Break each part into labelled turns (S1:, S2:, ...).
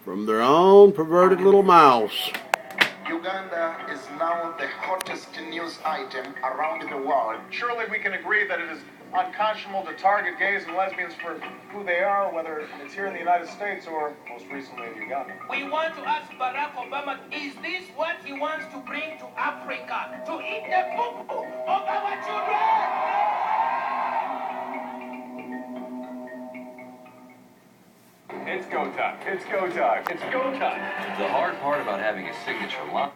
S1: From their own perverted little mouths.
S2: Uganda is now the hottest news item around the world.
S3: Surely we can agree that it is unconscionable to target gays and lesbians for who they are, whether it's here in the United States or most recently in Uganda.
S4: We want to ask Barack Obama, is this what he wants to bring to Africa? To eat the poo-poo of our children?
S3: It's go time. It's go time. It's go time.
S5: The hard part about having a signature line.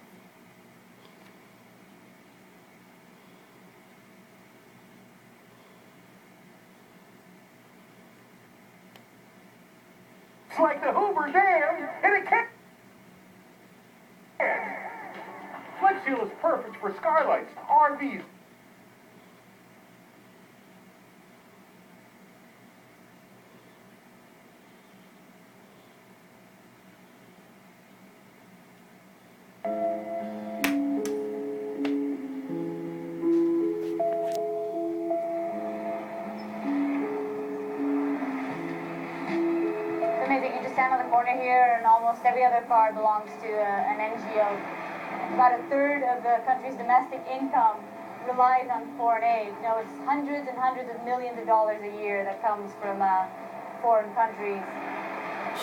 S6: It's like the Hoover Dam in a can. Flex Seal is perfect for skylights, RVs.
S7: Amazing. You just stand on the corner here, and almost every other car belongs to an NGO. About a third of the country's domestic income relies on foreign aid. You know, it's hundreds and hundreds of millions of dollars a year that comes from foreign countries.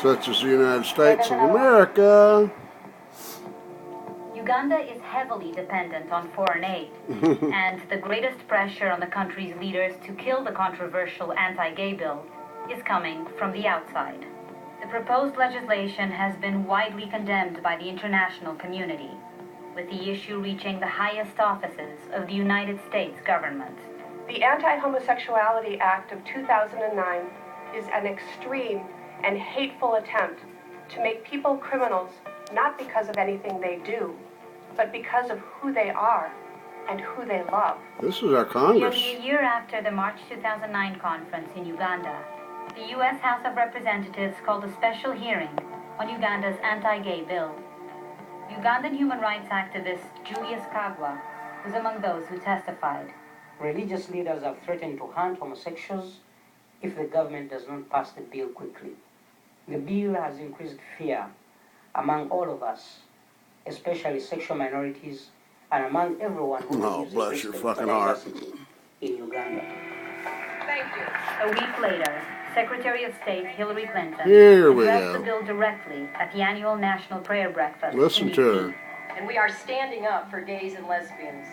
S1: Such as the United States of America.
S7: Uganda is heavily dependent on foreign aid, and the greatest pressure on the country's leaders to kill the controversial anti-gay bill is coming from the outside. The proposed legislation has been widely condemned by the international community, with the issue reaching the highest offices of the United States government.
S8: The Anti-Homosexuality Act of 2009 is an extreme and hateful attempt to make people criminals not because of anything they do, but because of who they are and who they love.
S1: This is our Congress.
S7: Nearly a year after the March 2009 conference in Uganda, the U.S. House of Representatives called a special hearing on Uganda's anti-gay bill. Ugandan human rights activist Julius Kagwa was among those who testified.
S9: Religious leaders have threatened to hunt homosexuals if the government does not pass the bill quickly. The bill has increased fear among all of us, especially sexual minorities, and among everyone who
S1: Oh, bless your fucking heart.
S9: In Uganda.
S8: Thank you.
S7: A week later, Secretary of State Hillary Clinton
S1: Here we
S7: addressed
S1: go.
S7: the bill directly at the annual National Prayer Breakfast.
S1: Listen
S7: in
S1: to
S7: DC.
S1: her.
S8: And we are standing up for gays and lesbians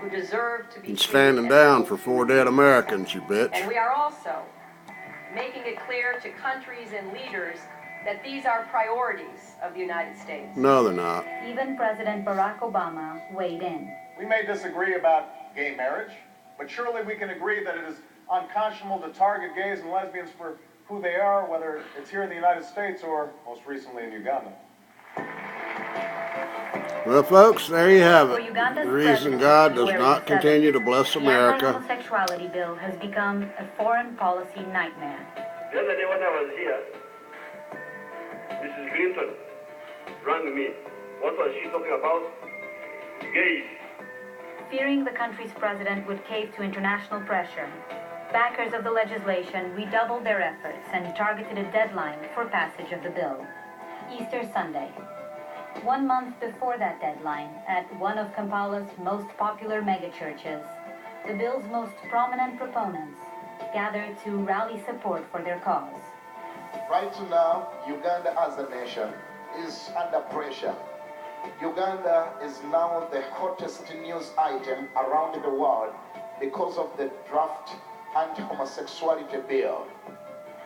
S8: who deserve to be
S1: And
S8: treated
S1: standing
S8: as
S1: down
S8: equal
S1: for 4
S8: human
S1: dead
S8: beings.
S1: Americans, you bitch.
S8: And we are also making it clear to countries and leaders that these are priorities of the United States.
S1: No, they're not.
S7: Even President Barack Obama weighed in.
S3: We may disagree about gay marriage, but surely we can agree that it is unconscionable to target gays and lesbians for who they are, whether it's here in the United States or most recently in Uganda.
S1: Well, folks, there you have
S7: For
S1: it.
S7: Uganda's
S1: The reason
S7: president,
S1: God does
S7: Yoweri
S1: not
S7: Museveni,
S1: continue to bless
S7: the
S1: America.
S7: anti-homosexuality bill has become a foreign policy nightmare.
S10: The other day when I was here, Mrs. Clinton rang me. What was she talking about? Gays.
S7: Fearing the country's president would cave to international pressure, backers of the legislation redoubled their efforts and targeted a deadline for passage of the bill, Easter Sunday. 1 month before that deadline, at one of Kampala's most popular megachurches, the bill's most prominent proponents gathered to rally support for their cause.
S2: Right now, Uganda as a nation is under pressure. Uganda is now the hottest news item around the world because of the draft anti-homosexuality bill.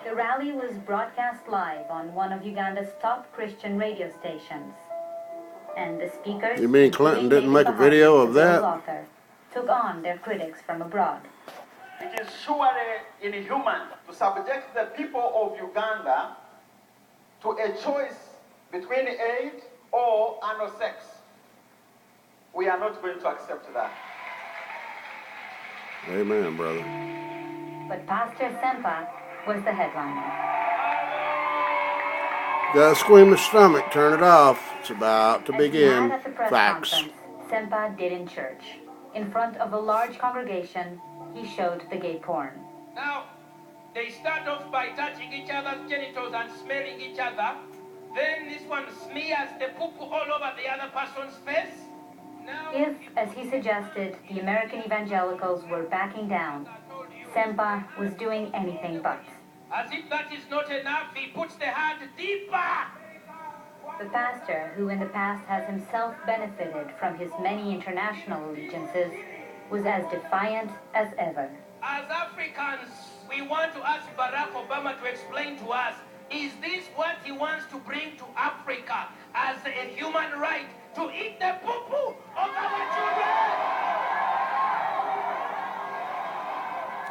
S7: The rally was broadcast live on one of Uganda's top Christian radio stations. And the speakers,
S1: You mean Clinton didn't make a video of that?
S7: Author, took on their critics from abroad.
S11: It is surely inhuman to subject the people of Uganda to a choice between aid or anal sex. We are not going to accept that.
S1: Amen, brother.
S7: But Pastor Sempa was the headliner.
S1: Got a squeamish stomach, turn it off. It's about to
S7: As he
S1: begin.
S7: had at the press
S1: Facts.
S7: conference, Sempa did in church. In front of a large congregation, he showed the gay porn.
S4: Now, they start off by touching each other's genitals and smelling each other. then this one smears the poo-poo all over the other person's face. Now,
S7: If, as he suggested, the American evangelicals were backing down, Sempa was doing anything but.
S4: as if that is not enough, he puts the hand deeper.
S7: The pastor, who in the past has himself benefited from his many international allegiances, was as defiant as ever.
S4: As Africans, we want to ask Barack Obama to explain to us, is this what he wants to bring to Africa as a human right to eat the poo-poo of our children?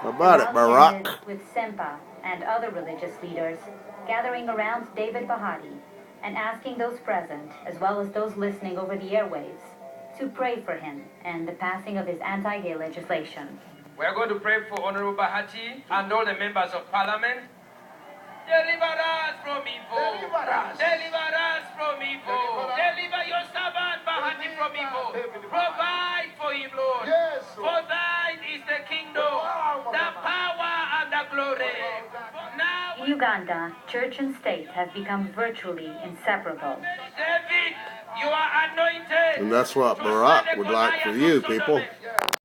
S1: How about it,
S7: The rally
S1: Barack?
S7: ended with Sempa and other religious leaders gathering around David Bahati and asking those present, as well as those listening over the airwaves, to pray for him and the passing of his anti-gay legislation.
S4: We are going to pray for Honorable Bahati and all the members of Parliament. Deliver us from evil.
S2: Deliver us.
S4: Deliver us from evil. Deliver your servant Bahati from evil. Provide for him, Lord.
S2: Yes, Lord.
S4: For thine is the kingdom, the power, and the glory. Now,
S7: In Uganda, church and state have become virtually inseparable.
S4: David, you are anointed.
S1: And that's what Barack would like for you people.